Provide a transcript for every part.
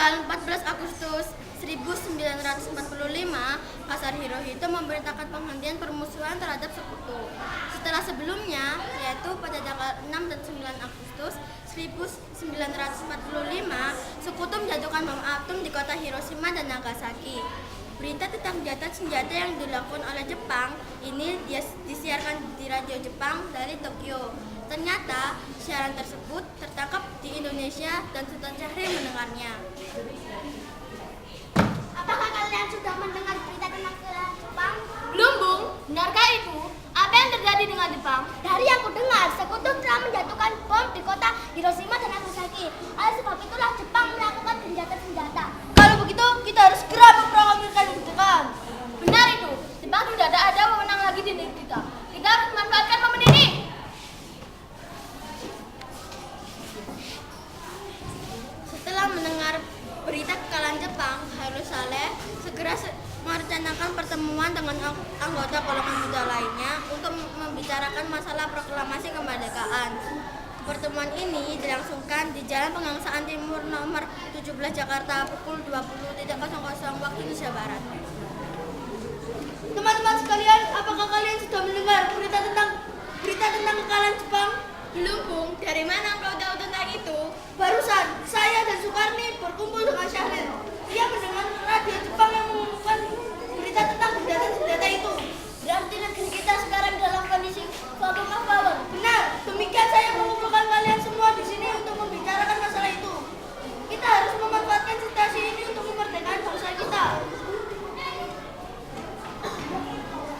tanggal 14 Agustus 1945, Kaisar Hirohito memberitakan penghentian permusuhan terhadap sekutu. Setelah sebelumnya, yaitu pada tanggal 6 dan 9 Agustus 1945, sekutu menjatuhkan bom atom di kota Hiroshima dan Nagasaki. Berita tentang gencatan senjata yang dilakukan oleh Jepang ini disiarkan di radio Jepang dari Tokyo. Ternyata siaran tersebut tertangkap di Indonesia dan Sultan Syahrir mendengarnya. Apakah kalian sudah mendengar berita tentang Jepang? Belum, Bung. Benarkah itu? Apa yang terjadi dengan Jepang? Dari yang kudengar, sekutu telah menjatuhkan bom di kota Hiroshima dan Nagasaki. Oleh sebab itulah Jepang melakukan gencatan senjata. Kalau begitu, kita harus segera memproklamirkan kemerdekaan. Benar itu. Jepang sudah tidak ada wewenang lagi di negeri kita. Kita harus memanfaatkan momen ini. Setelah mendengar berita kekalahan Jepang, Hairul Saleh segera merencanakan pertemuan dengan anggota golongan muda lainnya untuk membicarakan masalah proklamasi kemerdekaan. Pertemuan ini dilangsungkan di Jalan Pegangsaan Timur nomor 17 Jakarta pukul 20.00 waktu Indonesia Barat. Teman-teman sekalian, apakah kalian sudah mendengar berita tentang kekalahan Jepang? Belum, Bung. Dari mana engkau tahu tentang itu? Barusan, saya dan Sukarni berkumpul dengan Syahrir. Dia mendengar radio Jepang yang mengumumkan berita tentang gencatan senjata itu. Berarti negeri kita sekarang dalam kondisi vakum power. Benar, demikian saya mengumpulkan kalian semua di sini untuk membicarakan masalah itu. Kita harus memanfaatkan situasi ini untuk kemerdekaan bangsa kita.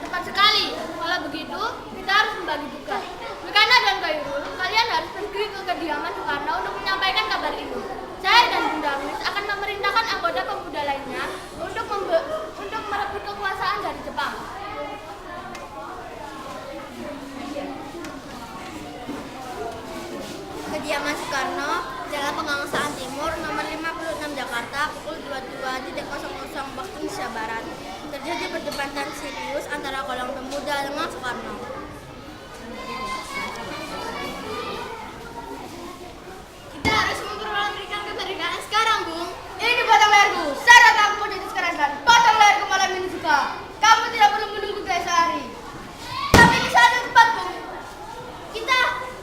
Tepat sekali. Kalau begitu, kita harus membagi tugas. Mekana dan Khairul, kalian harus pergi ke kediaman Soekarno untuk menyampaikan kabar itu. Saya dan Bunda Agnes akan memerintahkan anggota pemuda lainnya untuk merebut kekuasaan dari Jepang. Kediaman Soekarno, Jalan Pegangsaan Timur nomor 56 Jakarta pukul 22.00 waktu Indonesia Barat. Terjadi perdebatan serius antara golongan pemuda dengan Soekarno. Kita harus memproklamirkan kemerdekaan sekarang, Bung. Ini potong leherku. Syarat aku mau jadi sekarasan. Potong leherku malam ini juga. Kamu tidak perlu menunggu saya sehari. Tapi di saat yang tepat, Bung.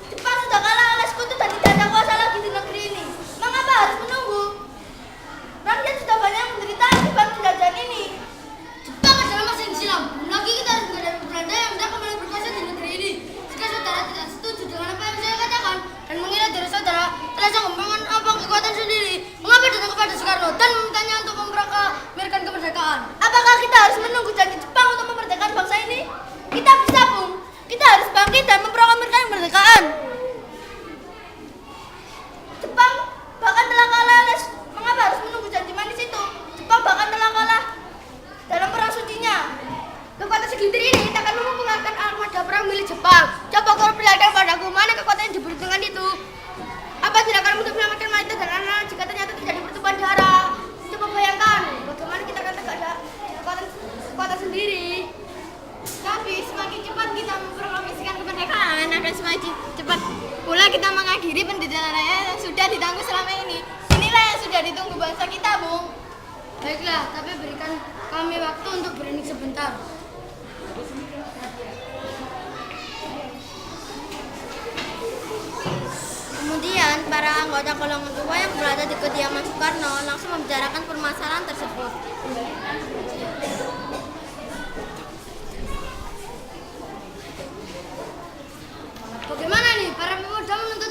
Jepang sudah kalah oleh sekutu dan tidak ada kuasa lagi di negeri ini. Mengapa harus menunggu? Rakyat sudah banyak yang menderita akibat penjajahan ini. Jepang adalah mesin silam. Belum lagi kita harus menghadapi Belanda yang hendak kembali berkuasa di negeri ini. Jika saudara tidak setuju dengan apa yang saya katakan dan mengira dari saudara telah sanggup mengampang kekuatan sendiri, mengapa datang kepada Soekarno dan memintanya untuk memproklamirkan kemerdekaan? Apakah kita harus menunggu janji Jepang untuk memerdekakan bangsa ini? Kita bisa, Bung. Kita harus bangkit dan memproklamirkan kemerdekaan. Jepang bahkan telah kalah, mengapa harus menunggu janji manis itu? Jepang bahkan telah kalah dalam perang sucinya. Kekuatan segelintir ini tak akan mempengaruhi armada perang milik Jepang. Coba kau perlihatkan padaku mana kekuatan yang disebut dengan itu. Apa tidak akan untuk menyelamatkan wanita dan anak-anak jika ternyata terjadi pertumpahan darah? Coba bayangkan bagaimana kita akan tegak ada kekuatan sendiri. Tapi semakin cepat kita memproklamasikan kemerdekaan, akan semakin cepat pula kita mengakhiri penderitaan yang sudah ditanggung selama ini. Inilah yang sudah ditunggu bangsa kita, Bung. Baiklah, tapi berikan kami waktu untuk berhening sebentar. Kemudian, para anggota golongan tua yang berada di kediaman Soekarno langsung membicarakan permasalahan tersebut. Bagaimana nih para pemuda menuntut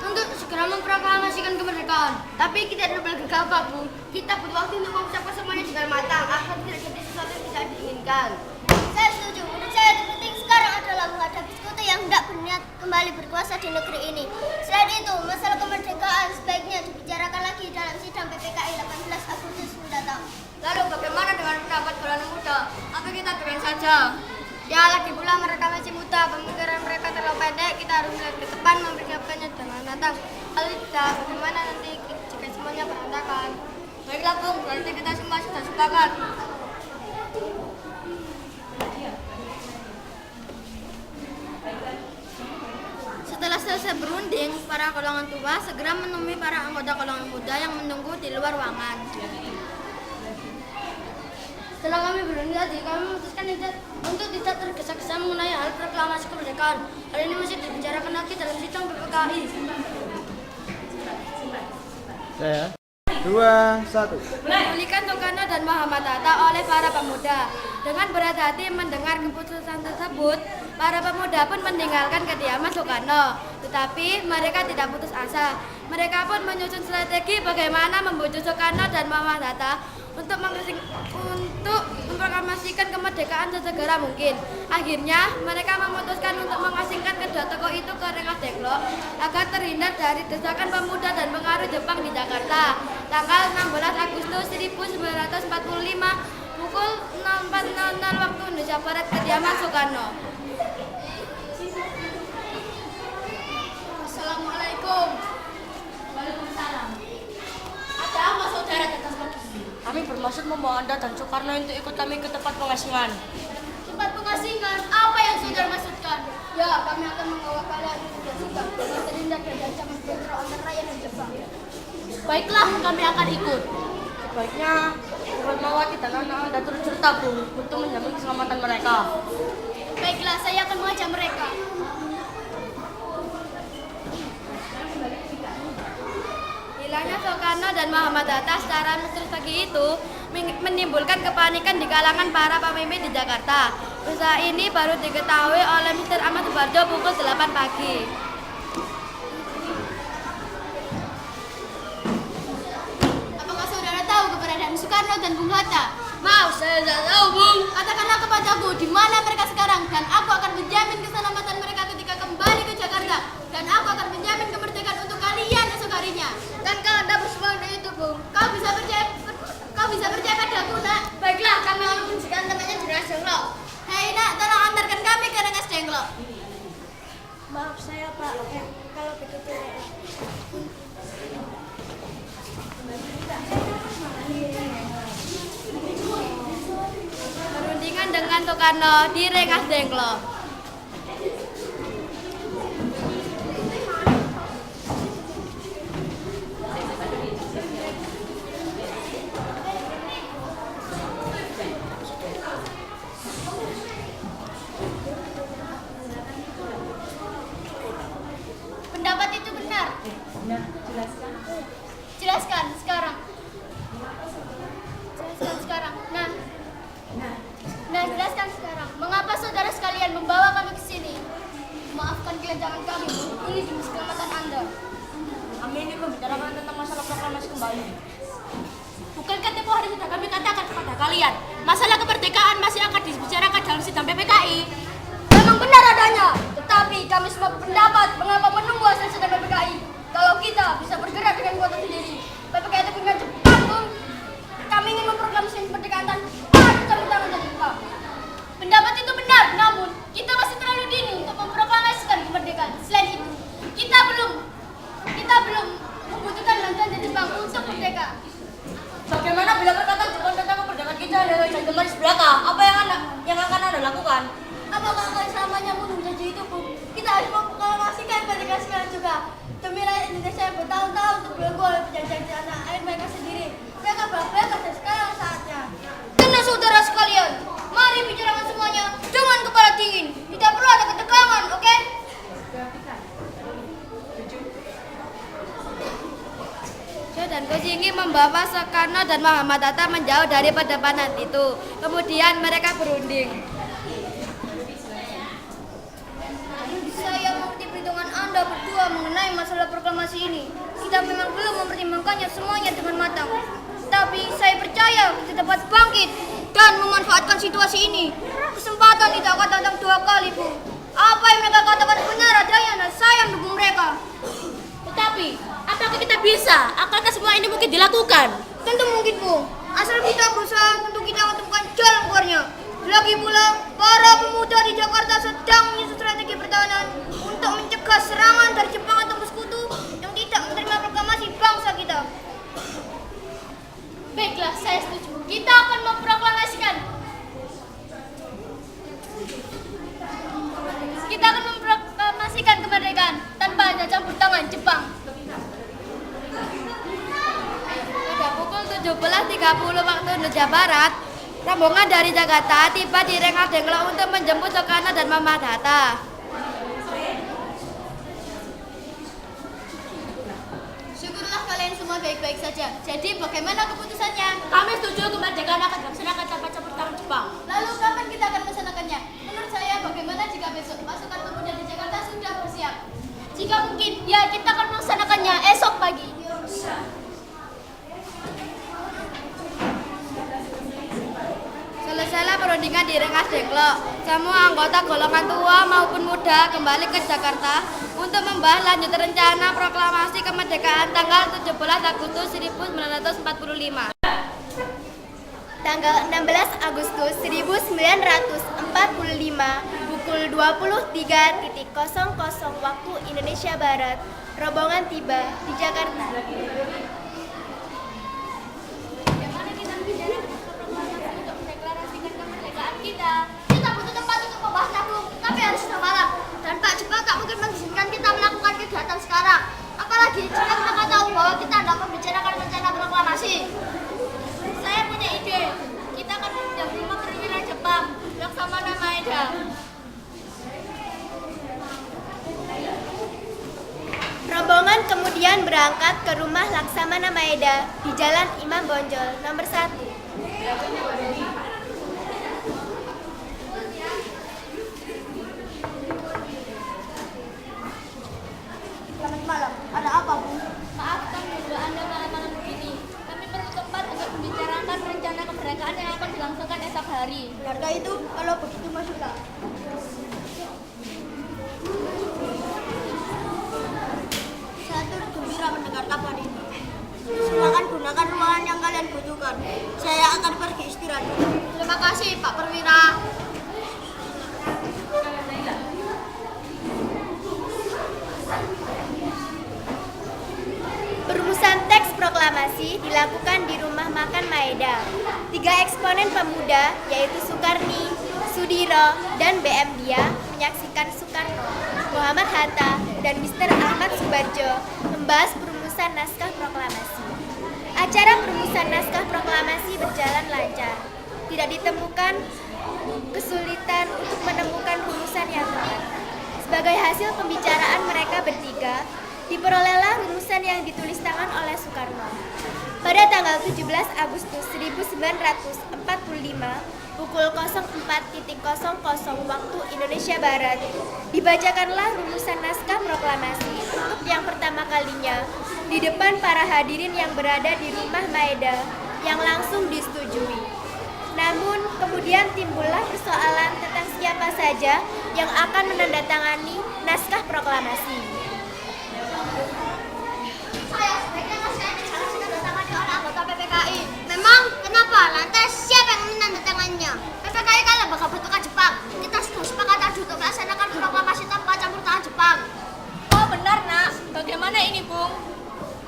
untuk segera memproklamasikan kemerdekaan? Tapi kita tidak boleh gegabah, Bu. Kita butuh waktu untuk mempersiapkan semuanya dengan matang agar tidak terjadi sesuatu yang tidak diinginkan. Saya setuju. Menurut saya yang penting sekarang adalah menghadapi sekutu yang hendak berniat kembali berkuasa di negeri ini. Selain itu, masalah kemerdekaan sebaiknya dibicarakan lagi dalam sidang PPKI 18 Agustus mendatang. Lalu bagaimana dengan pendapat golongan muda? Atau kita biarkan saja? Ya, lagi pula mereka masih muda, pemikiran mereka terlalu pendek. Kita harus melihat ke depan, mempersiapkannya dengan matang. Kalau tidak, bagaimana nanti jika semuanya berantakan? Baiklah, Bung, berarti kita semua sudah sepakat. Setelah selesai berunding, para golongan tua segera menemui para anggota golongan muda yang menunggu di luar ruangan. Setelah kami berunding tadi, kami memutuskan untuk tidak tergesa-gesa mengenai hal proklamasi kemerdekaan. Hal ini masih dibicarakan lagi dalam sidang PPKI. 2, 1. Dipulihkan Soekarno dan Muhammad Hatta oleh para pemuda. Dengan berat hati mendengar keputusan tersebut, para pemuda pun meninggalkan kediaman Soekarno. Tetapi mereka tidak putus asa. Mereka pun menyusun strategi bagaimana membujuk Soekarno dan Muhammad Hatta untuk memproklamasikan kemerdekaan sesegera mungkin. Akhirnya, mereka memutuskan untuk mengasingkan kedua tokoh itu ke Rengas Dengklok agar terhindar dari desakan pemuda dan pengaruh Jepang di Jakarta. Tanggal 16 Agustus 1945, pukul 04.00 waktu Indonesia Barat, kediaman Soekarno. Assalamualaikum. Waalaikumsalam. Ada apa saudara datang pagi? Kami bermaksud membawa Anda dan Soekarno untuk ikut kami ke tempat pengasingan. Tempat pengasingan? Apa yang saudara maksudkan? Ya, kami akan membawa kalian ke Sudan dan terhindar dari ancaman bentrok antara rakyat dan Jepang. Baiklah, kami akan ikut. Sebaiknya Fatmawati dan anak Anda turut serta, Bu, untuk menjamin keselamatan mereka. Baiklah, saya akan mengajak mereka. Hilangnya Soekarno dan Muhammad Hatta secara strategi itu menimbulkan kepanikan di kalangan para pemimpin di Jakarta. Peristiwa ini baru diketahui oleh Mr. Ahmad Subarjo pukul 8 pagi. Apakah saudara tahu keberadaan Soekarno dan Bung Hatta? Maaf, saya tidak tahu, Bung. Katakanlah kepadaku di mana mereka sekarang, dan aku akan menjamin keselamatan mereka ketika kembali ke Jakarta, dan aku akan menjamin kemerdekaan untuk kalian esok harinya. Dan kau tidak bersemangat itu, Bung. Kau bisa percaya padaku, Nak. Baiklah, kami akan menunjukkan temannya di Rengas Dengklok. Hei, Nak, tolong antarkan kami ke Rengas Dengklok. Maaf saya Pak, kalau begitu Perundingan dengan Soekarno di Rengas Dengklok. Pendapat itu benar. Jelaskan sekarang. Jelaskan sekarang. Mengapa saudara sekalian membawa kami ke sini? Maafkan kelancangan kami, ini demi keselamatan Anda. Kami ini membicarakan tentang masalah proklamasi kembali. Bukankah tempoh hari sudah kami katakan kepada kalian, masalah kemerdekaan masih akan dibicarakan dalam sidang PPKI? Memang benar adanya, tetapi kami semua berpendapat mengapa menunggu hasil sidang PPKI. Kalau kita bisa bergerak dengan kuat sendiri, PPKI itu punya Jepang, Bung. Kami ingin memproklamasikan kemerdekaan tanpa ada campur tangan dari Jepang. Pendapat itu benar, namun kita masih terlalu dini untuk memproklamasikan kemerdekaan. Selain itu, kita belum membutuhkan bantuan dari Jepang untuk merdeka. Bagaimana bila perkataan Jepang tentang kemerdekaan kita adalah jantung manis belaka? Apa yang akan Anda lakukan? Apakah akan selamanya menunggu janji itu, Bu? Kita harus memproklamasikan kemerdekaan sekarang juga. Demi rakyat Indonesia yang bertahun-tahun terbelenggu oleh penjajahan tanah air mereka sendiri. Mereka bangga dan sekarang saatnya. Tenang saudara sekalian, mari bicarakan semuanya dengan kepala dingin. Tidak perlu ada ketegangan, oke? Jo dan Gus ingin membawa Soekarno dan Muhammad Hatta menjauh dari perdebatan itu. Kemudian mereka berunding. Saya mengerti perhitungan Anda berdua mengenai masalah proklamasi ini. Kita memang belum mempertimbangkannya semuanya dengan matang. Tapi saya percaya kita dapat bangkit dan memanfaatkan situasi ini. Kesempatan tidak akan datang dua kali, Bu. Apa yang mereka katakan benar adanya dan saya mendukung mereka. Tetapi, apakah kita bisa? Akankah semua ini mungkin dilakukan? Tentu mungkin, Bu. Asal kita berusaha, tentu kita akan temukan jalan keluarnya. Lagi pula, para pemuda di Jakarta sedang menyusun strategi pertahanan untuk mencegah serangan dari Jepang atau sekutu yang tidak menerima proklamasi bangsa kita. Baiklah, saya setuju. Kita akan memproklamasikan kemerdekaan tanpa ada campur tangan Jepang. Pada pukul 17.30 waktu Indonesia Barat, rombongan dari Jakarta tiba di Rengas Dengklok untuk menjemput Soekarno dan Muhammad Hatta. Syukurlah kalian semua baik-baik saja. Jadi bagaimana keputusannya? Kami setuju kemerdekaan akan dilaksanakan tanpa campur tangan Jepang. Lalu kapan kita akan melaksanakannya? Menurut saya bagaimana jika besok pasukan pemuda di Jakarta sudah bersiap? Jika mungkin, ya kita akan melaksanakannya esok pagi. Selesailah perundingan di Rengas Dengklok. Semua anggota golongan tua maupun muda kembali ke Jakarta untuk membahas lanjut rencana proklamasi kemerdekaan tanggal 17 Agustus 1945. Tanggal 16 Agustus 1945 pukul 23.00 waktu Indonesia Barat, rombongan tiba di Jakarta. Bagaimana kita membicarakan proklamasi untuk mendeklarasikan kemerdekaan kita? Kita butuh tempat untuk membahasnya, Bung. Tapi harus sudah malam. Dan Pak Jepang tak mungkin mengizinkan kita melakukan kegiatan sekarang. Apalagi jika mereka tahu bahwa kita hendak membicarakan rencana proklamasi. Saya punya ide. Kita akan menjadi perwira Jepang, Laksamana Maeda. Rombongan kemudian berangkat ke rumah Laksamana Maeda di Jalan Imam Bonjol nomor 1. Selamat malam. Ada apa, Bu? Maaf menunggu Anda malam-malam begini. Kami perlu tempat untuk membicarakan rencana kemerdekaan yang akan dilangsungkan esok hari. Benarkah itu? Kalau begitu masuklah. Saya turut gembira mendengar kabar ini. Silakan gunakan ruangan yang kalian butuhkan. Saya akan pergi istirahat. Terima kasih, Pak Perwira. Perumusan teks proklamasi dilakukan di rumah makan Maeda. 3 eksponen pemuda yaitu Sukarni, Sudiro, dan BM Dia menyaksikan Soekarno, Muhammad Hatta, dan Mr. Ahmad Subarjo membahas perumusan naskah proklamasi. Acara perumusan naskah proklamasi berjalan lancar. Tidak ditemukan kesulitan untuk menemukan rumusan yang tepat. Sebagai hasil pembicaraan mereka bertiga, diperolehlah rumusan yang ditulis tangan oleh Soekarno. Pada tanggal 17 Agustus 1945, pukul 04.00 waktu Indonesia Barat, dibacakanlah rumusan naskah proklamasi untuk yang pertama kalinya di depan para hadirin yang berada di rumah Maeda yang langsung disetujui. Namun, kemudian timbullah persoalan tentang siapa saja yang akan menandatangani naskah proklamasi. Saya sebaiknya naskah ini harus ditandatangani oleh anggota PPKI. Memang kenapa? Lantas siapa yang menandatangannya? PPKI kan lembaga bentukan Jepang. Kita sudah sepakat untuk melaksanakan proklamasi tanpa campur tangan Jepang. Oh benar, Nak. Bagaimana ini, Bung?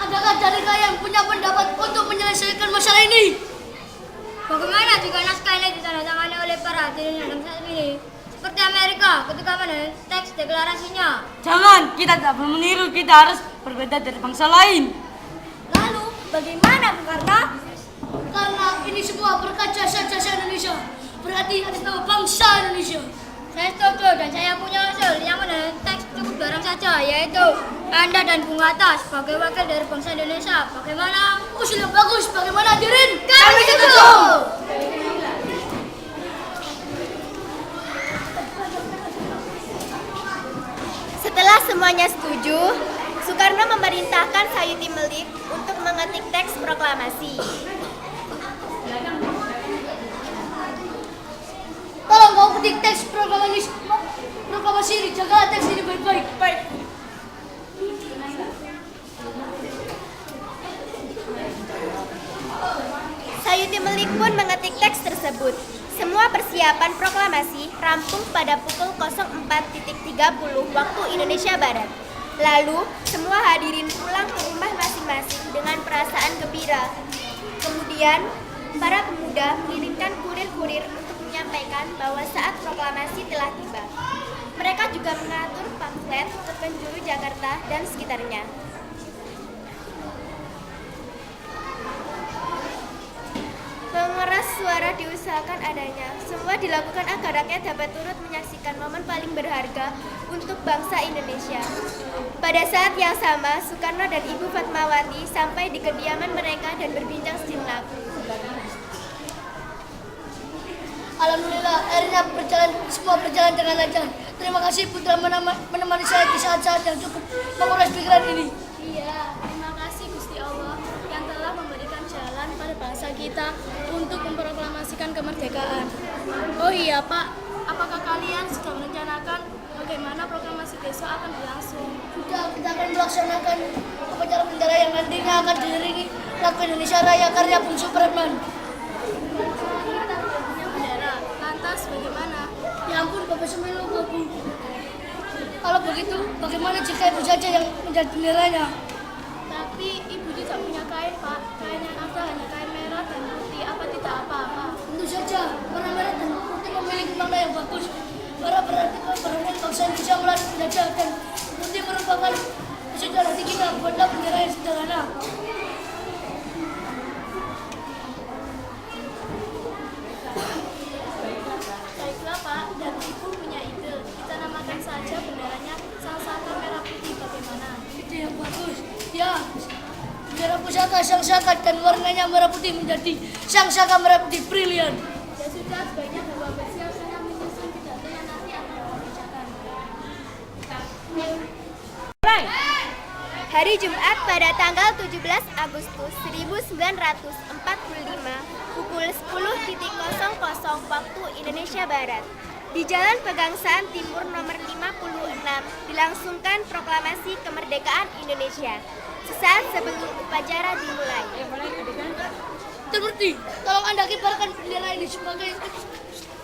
Adakah dari kalian punya pendapat untuk menyelesaikan masalah ini? Bagaimana jika naskah ini ditandatangani oleh para hadirin yang saat ini? Seperti Amerika ketika menulis teks deklarasinya. Jangan, kita tak perlu meniru, kita harus berbeda dari bangsa lain. Lalu, bagaimana Bung Karno? Karena ini semua berkat jasa-jasa Indonesia. Berarti atas nama bangsa Indonesia. Saya setuju dan saya punya usul yang menulis teks cukup barang saja, yaitu Anda dan Bung Hatta sebagai wakil dari bangsa Indonesia. Bagaimana? Usul yang bagus. Bagaimana hadirin? Kami setuju. Setelah semuanya setuju, Soekarno memerintahkan Sayuti Melik untuk mengetik teks proklamasi. Tolong kau ketik teks proklamasi ini. Jaga teks ini baik-baik. Baik. Sayuti Melik pun mengetik teks tersebut. Semua persiapan proklamasi rampung pada pukul 04.30 waktu Indonesia Barat. Lalu, semua hadirin pulang ke rumah masing-masing dengan perasaan gembira. Kemudian, para pemuda mengirimkan kurir-kurir untuk menyampaikan bahwa saat proklamasi telah tiba. Mereka juga mengatur outlet ke penjuru Jakarta dan sekitarnya. Pengeras suara diusahakan adanya. Semua dilakukan agar rakyat dapat turut menyaksikan momen paling berharga untuk bangsa Indonesia. Pada saat yang sama, Soekarno dan Ibu Fatmawati sampai di kediaman mereka dan berbincang sejenak. Alhamdulillah, akhirnya semua berjalan dengan lancar. Terima kasih Putra menemani saya di saat-saat yang cukup menguras pikiran ini. Iya, terima kasih Gusti Allah yang telah memberikan jalan pada bangsa kita untuk memproklamasikan kemerdekaan. Oh iya Pak, apakah kalian sudah merencanakan bagaimana proklamasi besok akan berlangsung? Sudah, kita akan melaksanakan upacara bendera yang nantinya akan diiringi lagu Indonesia Raya karya Bung Supratman. Bendera, lantas bagaimana? Ya ampun, Bapak Semilu, Bapak. Kalau begitu, bagaimana jika ibu saja yang menjadi benderanya? Tapi ibu tidak punya kain Pak, kain yang ada hanya kain merah dan putih, apa tidak apa-apa? Tentu saja, warna merah dan putih memiliki makna yang bagus. Merah berarti keberadaan bangsa Indonesia melawan penjajah dan putih merupakan sejarah kita. Buatlah bendera yang sederhana. Baiklah Pak, dan ibu punya ide. Kita namakan saja benderanya Sang Saka Merah Putih, bagaimana? Itu yang bagus. Ya, bendera pusaka sang saka dan warnanya merah putih menjadi sang saka merah putih brilian. Ya sudah, sebaiknya Bapak bersiap sana menyusun pidatonya nanti akan dibacakan. Hari Jumat pada tanggal 17 Agustus 1945 pukul 10.00 waktu Indonesia Barat. Di Jalan Pegangsaan Timur nomor 56 dilangsungkan proklamasi kemerdekaan Indonesia. Sesaat sebelum upacara dimulai. Terberti, tolong Anda kibarkan bendera ini sebagai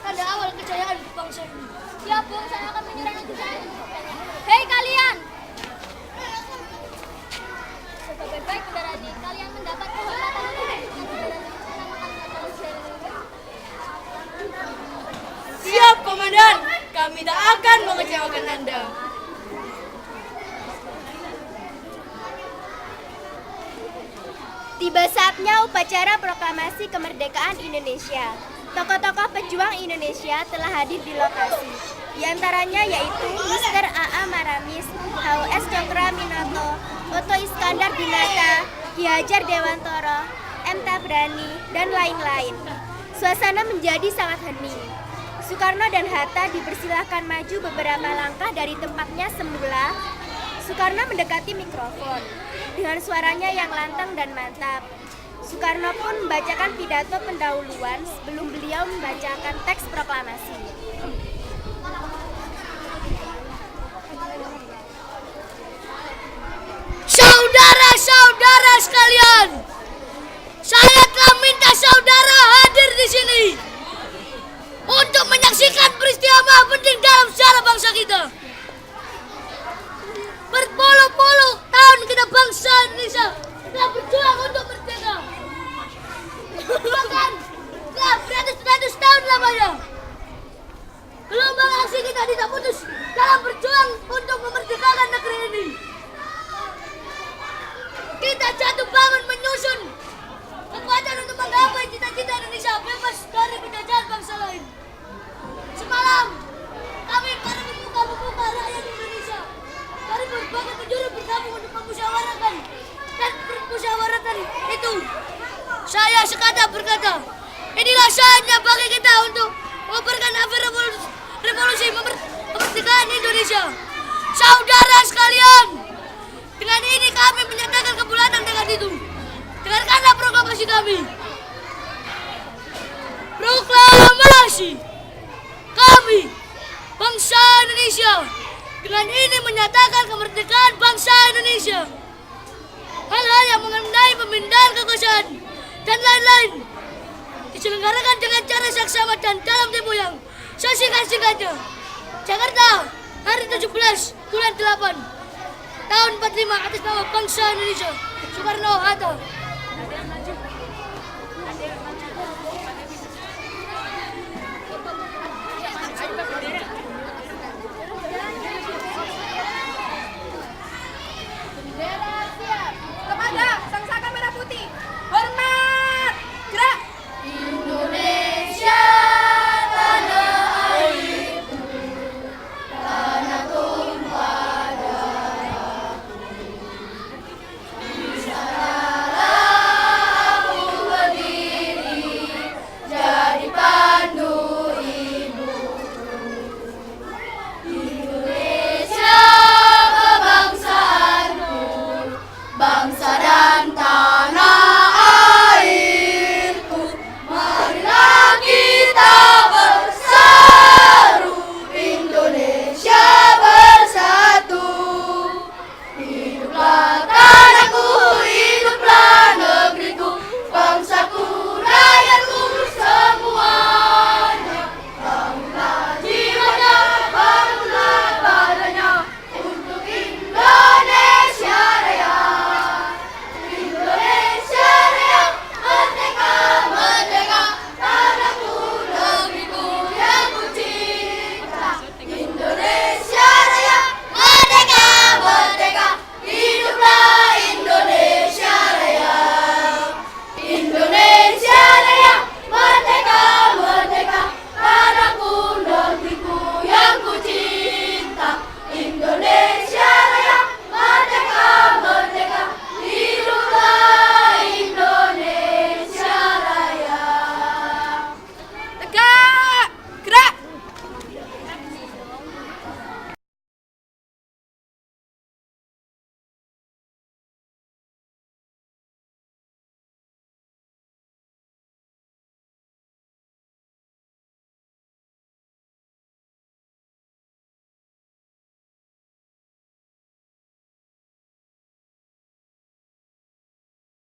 tanda awal kejayaan bangsa ini. Ya Bung, saya akan menyerang kejayaan. Hei kalian! Sebagai bendera ini, kalian mendapat kehormatan untuk menunjukkan bendera ini. Siap, Komandan. Kami tak akan mengecewakan Anda. Tiba saatnya upacara proklamasi kemerdekaan Indonesia. Tokoh-tokoh pejuang Indonesia telah hadir di lokasi. Di antaranya yaitu Mr. A.A. Maramis, H.O.S. Cokroaminoto, Oto Iskandar Dinata, Ki Hajar Dewantoro, M. Tabrani, dan lain-lain. Suasana menjadi sangat hening. Soekarno dan Hatta dipersilahkan maju beberapa langkah dari tempatnya semula. Soekarno mendekati mikrofon dengan suaranya yang lantang dan mantap. Soekarno pun membacakan pidato pendahuluan sebelum beliau membacakan teks proklamasi. Saudara-saudara sekalian, saya telah minta saudara hadir di sini untuk menyaksikan peristiwa penting dalam sejarah bangsa kita. Berpuluh-puluh tahun kita bangsa Indonesia telah berjuang untuk merdeka. Bahkan telah beratus-ratus tahun lamanya. Gelombang aksi kita tidak putus dalam berjuang untuk memerdekakan negeri ini. Kita jatuh bangun menyusun kekuatan untuk menggapai cita-cita Indonesia bebas dari penjajahan bangsa lain. Semalam kami para pemuka-pemuka rakyat Indonesia dari berbagai penjuru bergabung untuk memusyawarahkan dan permusyawaratan itu. Saya sekadar berkata, inilah saatnya bagi kita untuk mengobarkan api revolusi kemerdekaan Indonesia. Saudara sekalian, dengan ini kami menyatakan kebulatan dengan itu. Dengarkanlah proklamasi kami. Proklamasi kami, bangsa Indonesia, dengan ini menyatakan kemerdekaan bangsa Indonesia. Hal-hal yang mengenai pemindahan kekuasaan dan lain-lain diselenggarakan dengan cara saksama dan dalam tempo yang sesingkat-singkatnya. Jakarta, hari 17 bulan 8 tahun 45 atas nama bangsa Indonesia. Soekarno Hatta.